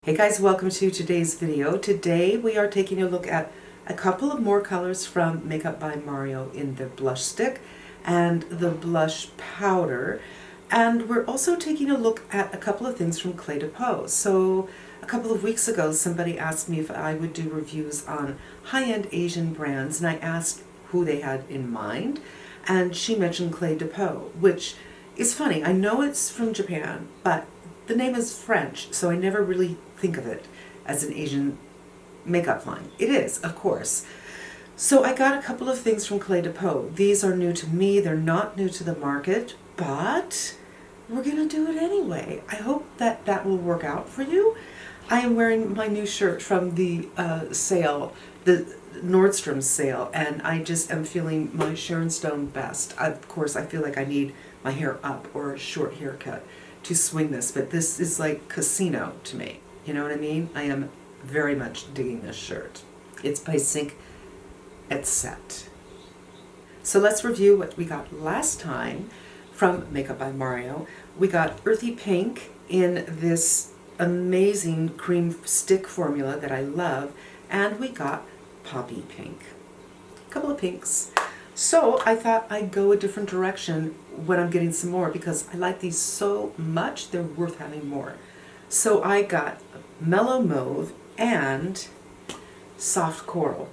Hey guys, welcome to today's video. Today we are taking a look at a couple of more colors from Makeup by Mario in the blush stick and the blush powder. And we're also taking a look at a couple of things from Cle de Peau. So a couple of weeks ago somebody asked me if I would do reviews on high-end Asian brands, and I asked who they had in mind, and she mentioned Cle de Peau, which is funny. I know it's from Japan, but the name is French, so I never really think of it as an Asian makeup line. It is, of course. So I got a couple of things from Cle de Peau. These are new to me. They're not new to the market, but we're going to do it anyway. I hope that that will work out for you. I am wearing my new shirt from the sale, the Nordstrom sale, and I just am feeling my Sharon Stone best. Of course, I feel like I need my hair up or a short haircut to swing this, but this is like casino to me. You know what I mean? I am very much digging this shirt. It's by Sync Etc. So let's review what we got last time from Makeup by Mario. We got Earthy Pink in this amazing cream stick formula that I love, and we got Poppy Pink. A couple of pinks. So I thought I'd go a different direction when I'm getting some more, because I like these so much, they're worth having more. So I got Mellow Mauve and Soft Coral.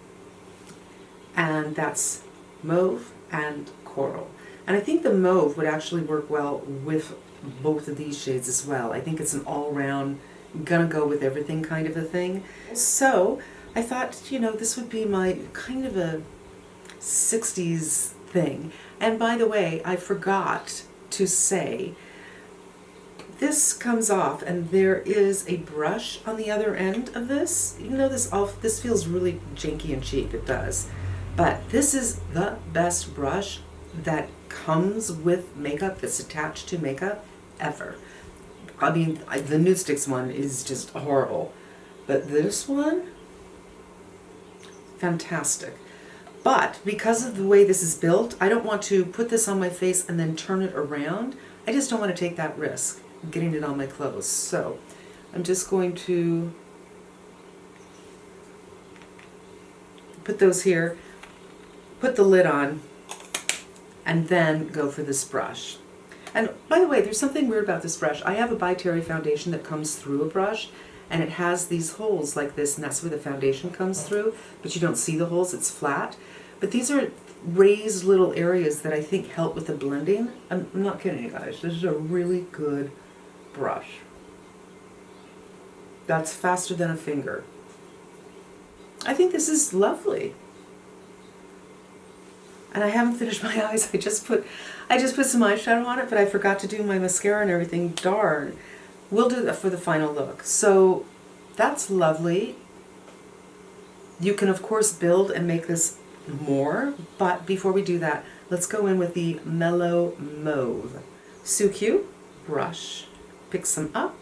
And that's mauve and coral. And I think the mauve would actually work well with both of these shades as well. I think it's an all-round, gonna go with everything kind of a thing. So I thought, you know, this would be my kind of a 60s thing. And by the way, I forgot to say, this comes off and there is a brush on the other end of this. You know, this feels really janky and cheap, it does. But this is the best brush that comes with makeup, that's attached to makeup, ever. I mean, the Nude Sticks one is just horrible. But this one, fantastic. But because of the way this is built, I don't want to put this on my face and then turn it around. I just don't want to take that risk of getting it on my clothes. So I'm just going to put those here, put the lid on, and then go for this brush. And by the way, there's something weird about this brush. I have a By Terry foundation that comes through a brush, and it has these holes like this, and that's where the foundation comes through, but you don't see the holes, it's flat. But these are raised little areas that I think help with the blending. I'm not kidding you guys, this is a really good brush. That's faster than a finger. I think this is lovely. And I haven't finished my eyes. I just put some eyeshadow on it, but I forgot to do my mascara and everything. Darn. We'll do that for the final look. So that's lovely. You can of course build and make this more, but before we do that, let's go in with the Mellow Mauve. So cute. Brush. Pick some up.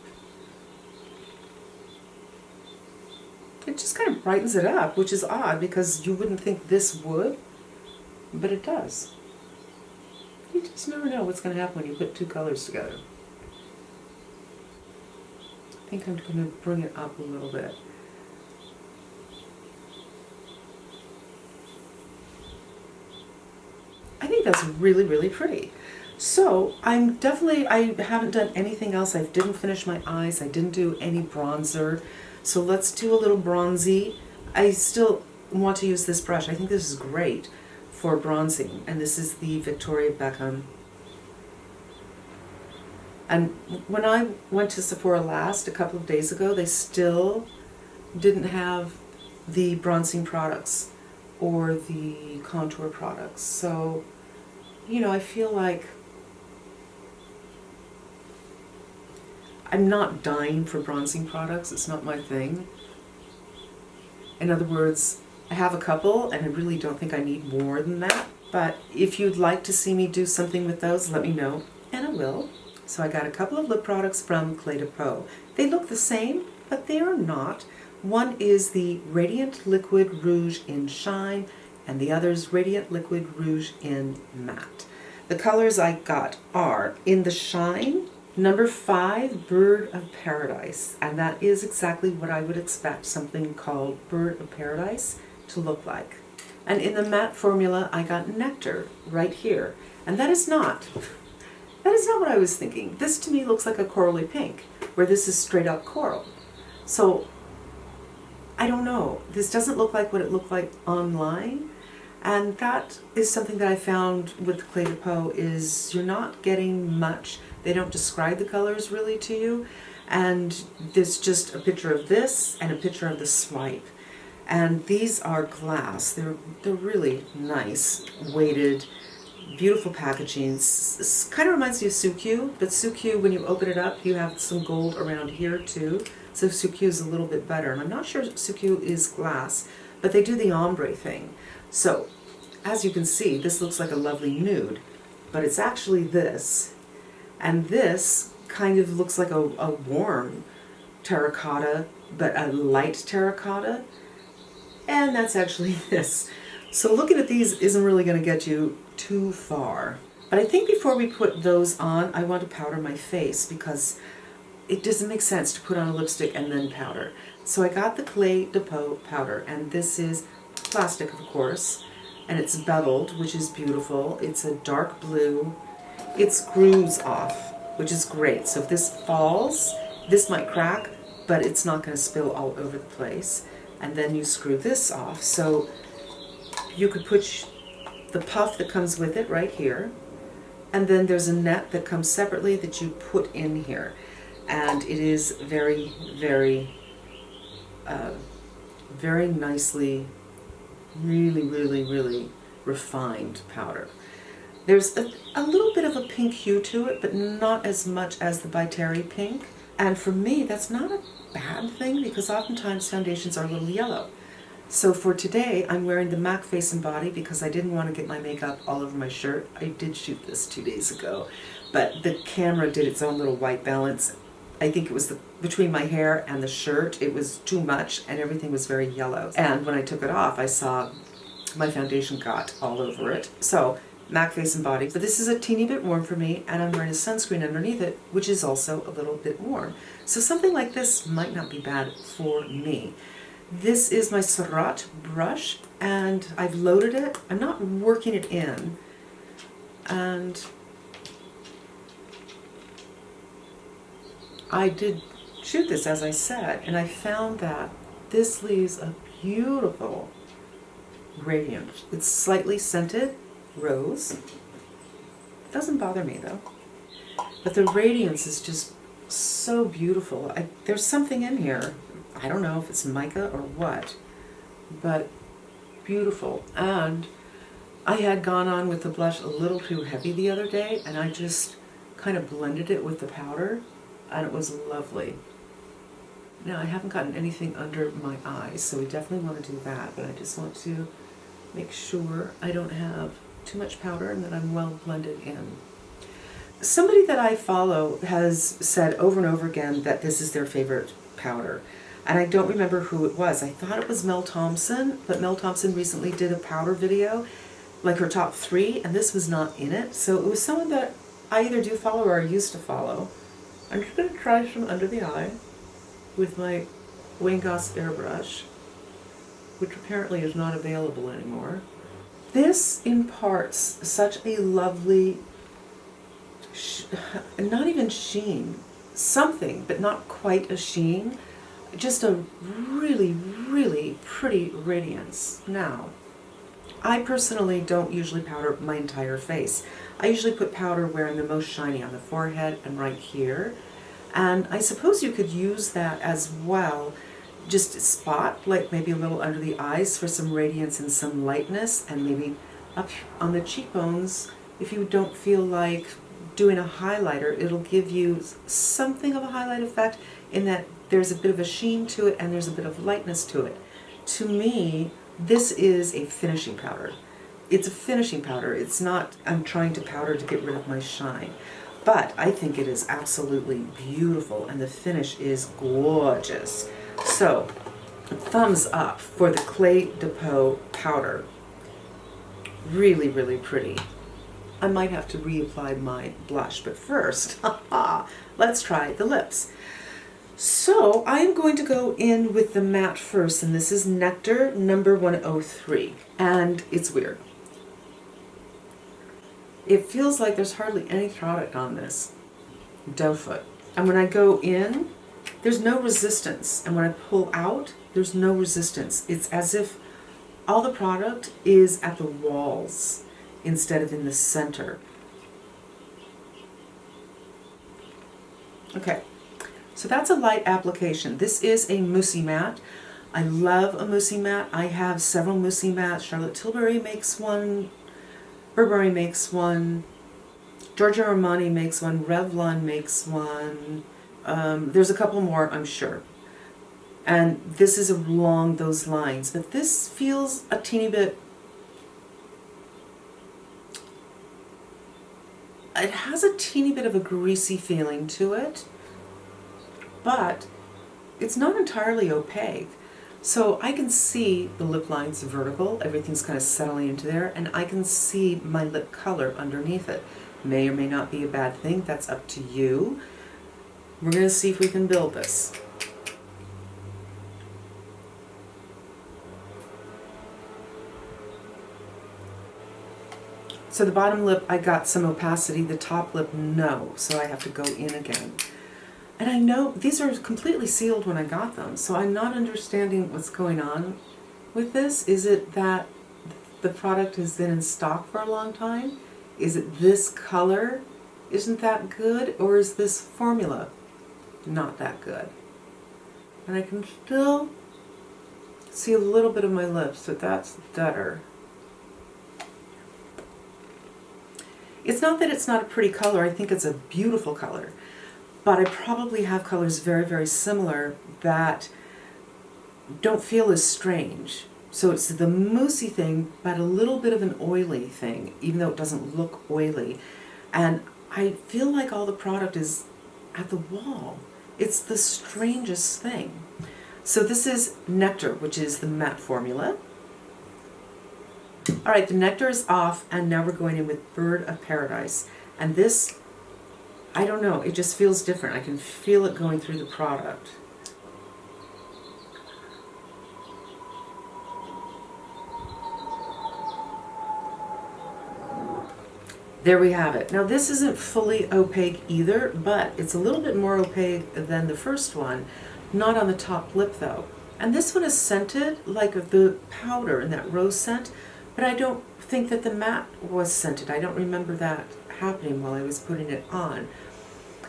It just kind of brightens it up, which is odd because you wouldn't think this would, but it does. You just never know what's going to happen when you put two colors together. I think I'm going to bring it up a little bit. I think that's really, really pretty. So I haven't done anything else. I didn't finish my eyes. I didn't do any bronzer. So let's do a little bronzy. I still want to use this brush. I think this is great for bronzing. And this is the Victoria Beckham. And when I went to Sephora last, a couple of days ago, they still didn't have the bronzing products or the contour products. So, you know, I feel like I'm not dying for bronzing products. It's not my thing. In other words, I have a couple and I really don't think I need more than that. But if you'd like to see me do something with those, let me know, and I will. So I got a couple of lip products from Cle de Peau. They look the same, but they are not. One is the Radiant Liquid Rouge in Shine, and the other is Radiant Liquid Rouge in Matte. The colors I got are in the Shine, Number 5, Bird of Paradise. And that is exactly what I would expect something called Bird of Paradise to look like. And in the matte formula, I got Nectar right here. And that is not what I was thinking. This to me looks like a corally pink, where this is straight up coral. So, I don't know. This doesn't look like what it looked like online. And that is something that I found with Cle de Peau is you're not getting much. They don't describe the colors really to you. And there's just a picture of this and a picture of the swipe. And these are glass. They're really nice, weighted, beautiful packaging. This kind of reminds me of Suq, but Suq, when you open it up, you have some gold around here too. So Suq is a little bit better. And I'm not sure Suq is glass, but they do the ombre thing. So, as you can see, this looks like a lovely nude, but it's actually this. And this kind of looks like a warm terracotta, but a light terracotta. And that's actually this. So looking at these isn't really going to get you too far. But I think before we put those on, I want to powder my face because it doesn't make sense to put on a lipstick and then powder. So I got the Cle de Peau powder, and this is plastic, of course, and it's beveled, which is beautiful. It's a dark blue. It screws off, which is great. So if this falls, this might crack, but it's not going to spill all over the place. And then you screw this off. So you could put the puff that comes with it right here. And then there's a net that comes separately that you put in here. And it is very, very, very nicely, really refined powder. There's a little bit of a pink hue to it, but not as much as the By Terry pink. And for me, that's not a bad thing because oftentimes foundations are a little yellow. So for today, I'm wearing the MAC Face and Body because I didn't want to get my makeup all over my shirt. I did shoot this 2 days ago, but the camera did its own little white balance. I think it was between my hair and the shirt, it was too much and everything was very yellow. And when I took it off, I saw my foundation got all over it. So MAC Face and Body, but this is a teeny bit warm for me, and I'm wearing a sunscreen underneath it, which is also a little bit warm. So something like this might not be bad for me. This is my Surratt brush, and I've loaded it. I'm not working it in, and I did shoot this, as I said, and I found that this leaves a beautiful radiance. It's slightly scented, rose. Doesn't bother me though. But the radiance is just so beautiful. There's something in here. I don't know if it's mica or what, but beautiful. And I had gone on with the blush a little too heavy the other day, and I just kind of blended it with the powder, and it was lovely. Now I haven't gotten anything under my eyes, so we definitely want to do that, but I just want to make sure I don't have too much powder and that I'm well blended in. Somebody that I follow has said over and over again that this is their favorite powder. And I don't remember who it was. I thought it was Mel Thompson, but Mel Thompson recently did a powder video, like her top 3, and this was not in it. So it was someone that I either do follow or I used to follow. I'm just going to try some under the eye with my Wayne Goss airbrush, which apparently is not available anymore. This imparts such a lovely, not even sheen, something, but not quite a sheen, just a really pretty radiance. Now, I personally don't usually powder my entire face. I usually put powder where I'm the most shiny, on the forehead and right here. And I suppose you could use that as well, just a spot, like maybe a little under the eyes for some radiance and some lightness, and maybe up on the cheekbones. If you don't feel like doing a highlighter, it'll give you something of a highlight effect in that there's a bit of a sheen to it and there's a bit of lightness to it. To me, this is a finishing powder. It's a finishing powder. It's not, I'm trying to powder to get rid of my shine. But I think it is absolutely beautiful, and the finish is gorgeous. So, thumbs up for the Cle de Peau powder. Really pretty. I might have to reapply my blush, but first, let's try the lips. So I'm going to go in with the matte first, and this is Nectar number 103, and it's weird. It feels like there's hardly any product on this doe foot. And when I go in, there's no resistance, and when I pull out, there's no resistance. It's as if all the product is at the walls instead of in the center. Okay. So that's a light application. This is a moussey matte. I love a moussey matte. I have several moussey mattes. Charlotte Tilbury makes one. Burberry makes one. Giorgio Armani makes one. Revlon makes one. There's a couple more, I'm sure. And this is along those lines. But this feels a teeny bit... It has a teeny bit of a greasy feeling to it. But it's not entirely opaque. So I can see the lip lines vertical, everything's kind of settling into there, and I can see my lip color underneath it. May or may not be a bad thing, that's up to you. We're going to see if we can build this. So the bottom lip, I got some opacity, the top lip, no, so I have to go in again. And I know these are completely sealed when I got them, so I'm not understanding what's going on with this. Is it that the product has been in stock for a long time? Is it this color isn't that good, or is this formula not that good? And I can still see a little bit of my lips, but that's better. It's not that it's not a pretty color, I think it's a beautiful color. But I probably have colors very, very similar that don't feel as strange. So it's the moussey thing, but a little bit of an oily thing, even though it doesn't look oily. And I feel like all the product is at the wall. It's the strangest thing. So this is Nectar, which is the matte formula. All right, the Nectar is off, and now we're going in with Bird of Paradise. And this, I don't know, it just feels different. I can feel it going through the product. There we have it. Now this isn't fully opaque either, but it's a little bit more opaque than the first one. Not on the top lip though. And this one is scented like the powder in that rose scent, but I don't think that the matte was scented. I don't remember that happening while I was putting it on.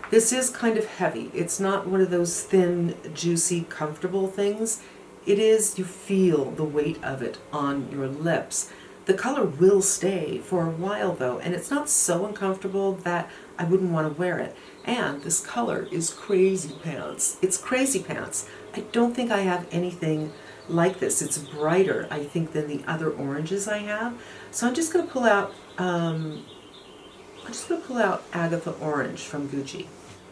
This is kind of heavy. It's not one of those thin, juicy, comfortable things. It is, you feel the weight of it on your lips. The color will stay for a while though, and it's not so uncomfortable that I wouldn't want to wear it. And this color is crazy pants. It's crazy pants. I don't think I have anything like this. It's brighter, I think, than the other oranges I have. So I'm just going to pull out Agatha Orange from Gucci.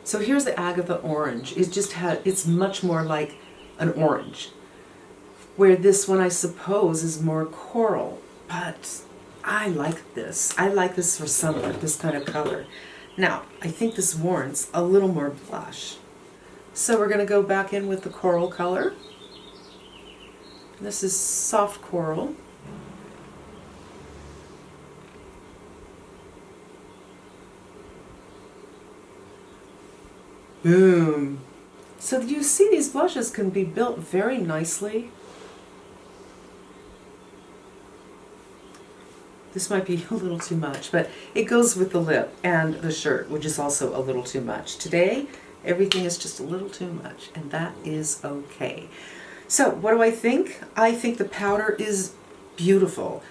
So here's the Agatha Orange. It's much more like an orange, where this one I suppose is more coral. But I like this. I like this for summer, this kind of color. Now, I think this warrants a little more blush. So we're going to go back in with the coral color. This is soft coral. Boom. So you see these blushes can be built very nicely. This might be a little too much, but it goes with the lip and the shirt, which is also a little too much. Today, everything is just a little too much, and that is okay. So what do I think? I think the powder is beautiful.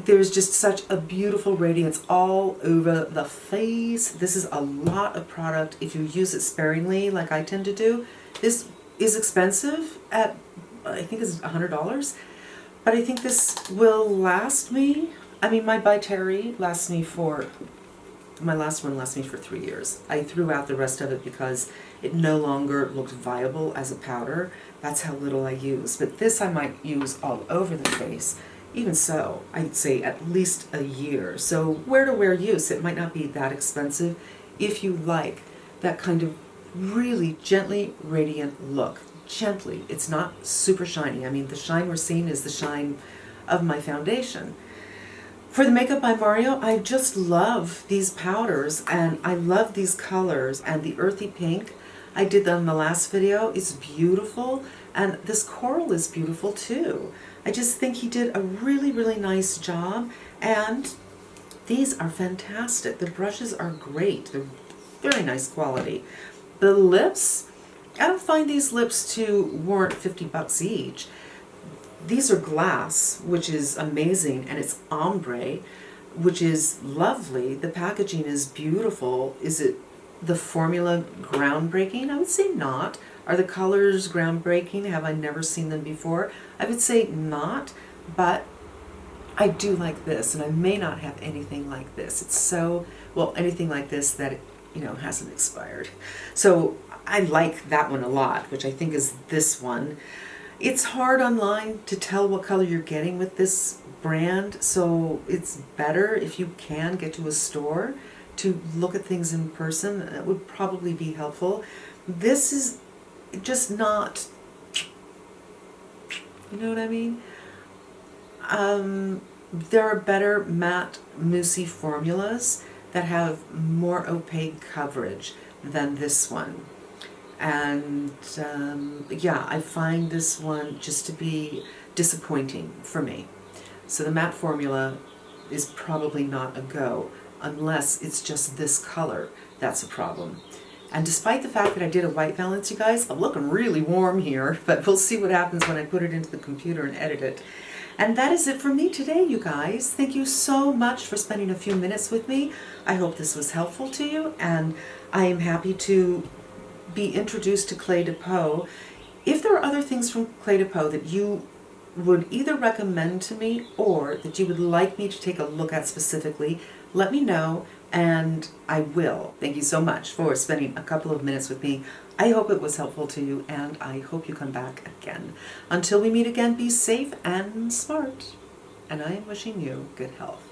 There's just such a beautiful radiance all over the face. This is a lot of product if you use it sparingly, like I tend to do. This is expensive at, I think it's $100, but I think this will last me. I mean, my By Terry lasts me for, my last one lasts me for 3 years. I threw out the rest of it because it no longer looked viable as a powder. That's how little I use. But this I might use all over the face. Even so, I'd say at least a year. So wear-to-wear use, it might not be that expensive if you like that kind of really gently radiant look. Gently, it's not super shiny. I mean, the shine we're seeing is the shine of my foundation. For the Makeup by Mario, I just love these powders, and I love these colors, and the earthy pink I did that in the last video is beautiful, and this coral is beautiful too. I just think he did a really, really nice job, and these are fantastic. The brushes are great. They're very nice quality. The lips, I don't find these lips to warrant 50 bucks each. These are glass, which is amazing, and it's ombre, which is lovely. The packaging is beautiful. Is it the formula groundbreaking? I would say not. Are the colors groundbreaking? Have I never seen them before? I would say not, but I do like this, and I may not have anything like this. It's so, well, anything like this that it, hasn't expired. So I like that one a lot, which I think is this one. It's hard online to tell what color you're getting with this brand, so it's better if you can get to a store to look at things in person. That would probably be helpful. This is just not, you know what I mean? There are better matte moussey formulas that have more opaque coverage than this one. And yeah, I find this one just to be disappointing for me. So the matte formula is probably not a go, unless it's just this color that's a problem. And despite the fact that I did a white balance, you guys, I'm looking really warm here, but we'll see what happens when I put it into the computer and edit it. And that is it for me today, you guys. Thank you so much for spending a few minutes with me. I hope this was helpful to you, and I am happy to be introduced to Cle de Peau. If there are other things from Cle de Peau that you would either recommend to me or that you would like me to take a look at specifically, let me know, and I will. Thank you so much for spending a couple of minutes with me. I hope it was helpful to you, and I hope you come back again. Until we meet again, be safe and smart, and I am wishing you good health.